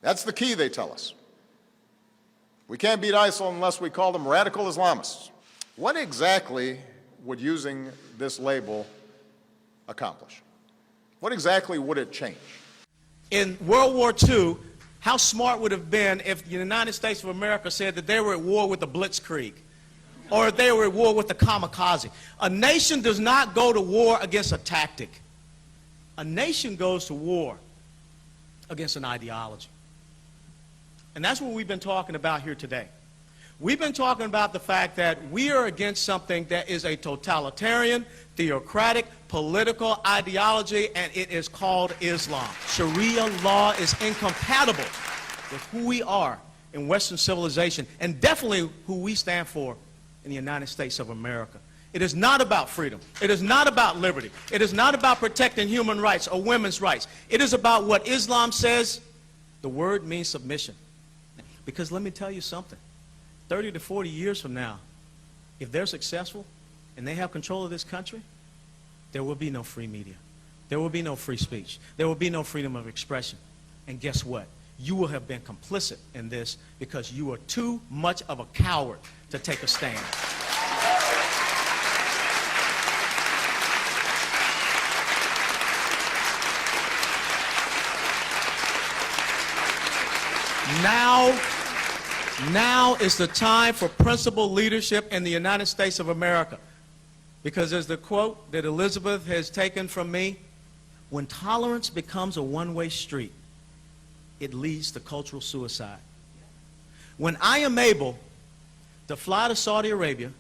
That's the key, they tell us. We can't beat ISIL unless we call them radical Islamists. What exactly would using this label accomplish? What exactly would it change? In World War II, how smart would it have been if the United States of America said that they were at war with the Blitzkrieg, or if they were at war with the kamikaze? A nation does not go to war against a tactic. A nation goes to war against an ideology. And that's what we've been talking about here today. We've been talking about the fact that we are against something that is a totalitarian, theocratic, political ideology, and it is called Islam. Sharia law is incompatible with who we are in Western civilization, and definitely who we stand for in the United States of America. It is not about freedom. It is not about liberty. It is not about protecting human rights or women's rights. It is about what Islam says. The word means submission. Because let me tell you something. 30 to 40 years from now, if they're successful and they have control of this country, there will be no free media. There will be no free speech. There will be no freedom of expression. And guess what? You will have been complicit in this because you are too much of a coward to take a stand. Now is the time for principled leadership in the United States of America. Because as the quote that Elizabeth has taken from me, when tolerance becomes a one-way street, it leads to cultural suicide. When I am able to fly to Saudi Arabia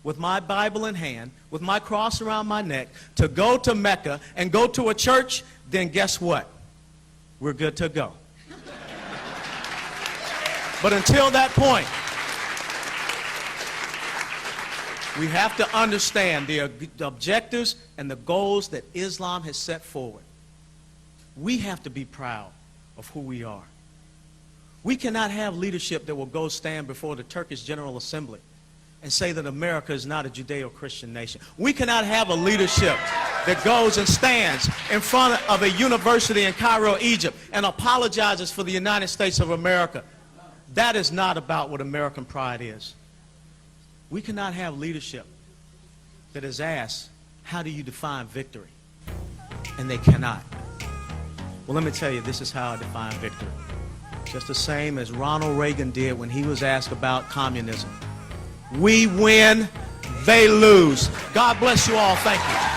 with my Bible in hand, with my cross around my neck, to go to Mecca and go to a church, then guess what? We're good to go. But until that point, we have to understand the objectives and the goals that Islam has set forward. We have to be proud of who we are. We cannot have leadership that will go stand before the Turkish General Assembly and say that America is not a Judeo-Christian nation. We cannot have a leadership that goes and stands in front of a university in Cairo, Egypt, and apologizes for the United States of America. That is not about what American pride is. We cannot have leadership that is asked, how do you define victory? And they cannot. Well, let me tell you, this is how I define victory. Just the same as Ronald Reagan did when he was asked about communism. We win, they lose. God bless you all. Thank you.